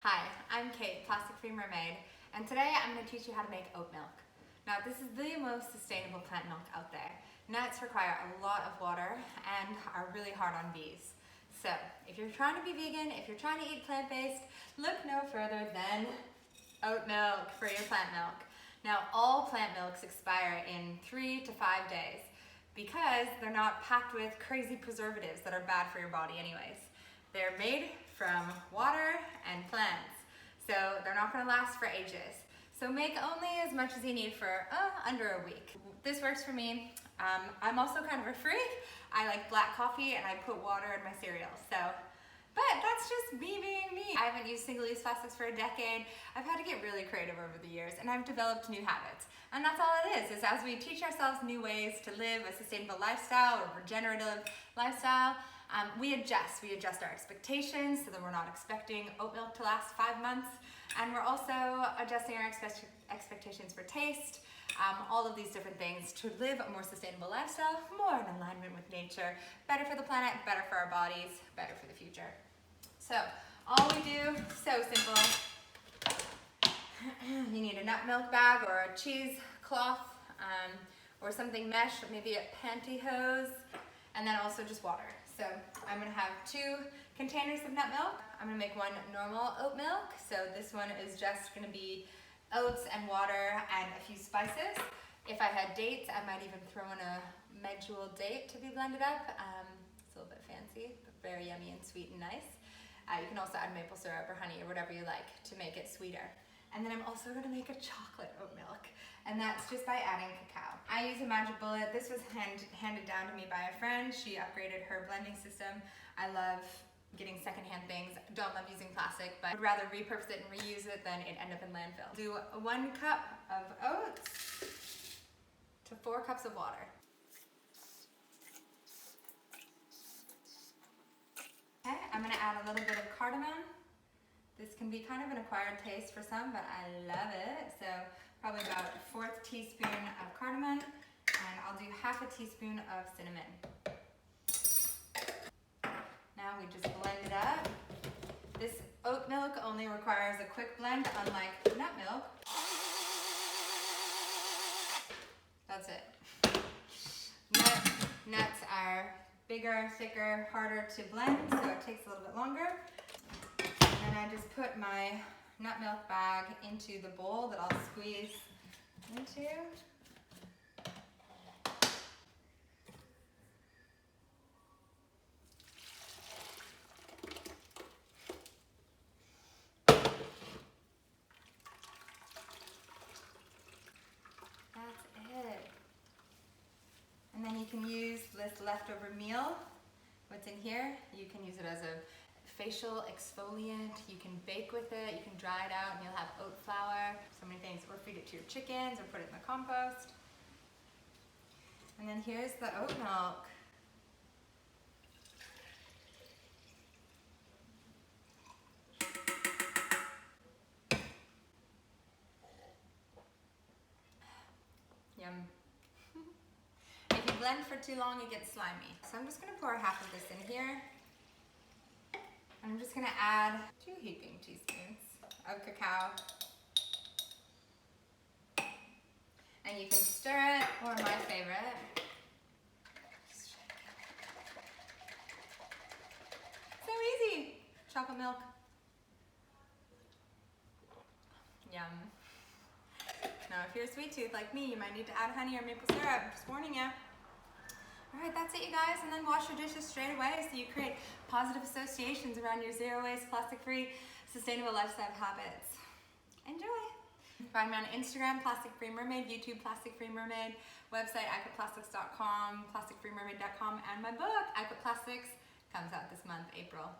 Hi, I'm Kate, Plastic Free Mermaid, and today I'm going to teach you how to make oat milk. Now, this is the most sustainable plant milk out there. Nuts require a lot of water and are really hard on bees. So, if you're trying to be vegan, if you're trying to eat plant-based, look no further than oat milk for your plant milk. Now, all plant milks expire in 3 to 5 days because they're not packed with crazy preservatives that are bad for your body anyways. They're made from water and plants, so they're not going to last for ages. So make only as much as you need for under a week. This works for me. I'm also kind of a freak. I like black coffee and I put water in my cereal. But that's just me being me. I haven't used single-use plastics for a decade. I've had to get really creative over the years, and I've developed new habits. And that's all it is as we teach ourselves new ways to live a sustainable lifestyle or regenerative lifestyle, we adjust our expectations so that we're not expecting oat milk to last 5 months. And we're also adjusting our expectations for taste, all of these different things to live a more sustainable lifestyle, more in alignment with nature, better for the planet, better for our bodies, better for the future. So, all we do, so simple. You need a nut milk bag or a cheesecloth or something mesh, maybe a pantyhose, and then also just water. So I'm going to have 2 containers of nut milk. I'm going to make one normal oat milk. So this one is just going to be oats and water and a few spices. If I had dates, I might even throw in a medjool date to be blended up. It's a little bit fancy, but very yummy and sweet and nice. You can also add maple syrup or honey or whatever you like to make it sweeter. And then I'm also going to make a chocolate oat milk, and that's just by adding cacao. I use a magic bullet. This was handed down to me by a friend. She upgraded her blending system. I love getting secondhand things. Don't love using plastic, but would rather repurpose it and reuse it than it end up in landfill. Do 1 cup of oats to 4 cups of water. Okay, I'm going to add a little bit of cardamom. This can be kind of an acquired taste for some, but I love it. So probably about 1/4 teaspoon of cardamom, and I'll do 1/2 teaspoon of cinnamon. Now we just blend it up. This oat milk only requires a quick blend, unlike nut milk. That's it. Nuts are bigger, thicker, harder to blend, so it takes a little bit longer. And I just put my nut milk bag into the bowl that I'll squeeze into. That's it. And then you can use this leftover meal. What's in here? You can use it as a facial exfoliant, you can bake with it, you can dry it out and you'll have oat flour, so many things, or feed it to your chickens or put it in the compost. And then here's the oat milk. Yum. If you blend for too long, it gets slimy. So I'm just going to pour 1/2 of this in here. I'm just going to add 2 heaping teaspoons of cacao. And you can stir it, or my favorite, so easy, chocolate milk. Yum. Now if you're a sweet tooth like me, you might need to add honey or maple syrup, just warning you. Alright, that's it you guys, and then wash your dishes straight away so you create positive associations around your zero-waste, plastic-free, sustainable lifestyle habits. Enjoy! Find me on Instagram, Plastic Free Mermaid, YouTube, Plastic Free Mermaid, website, iquitplastics.com, plasticfreemermaid.com, and my book, I Quit Plastics, comes out this month, April.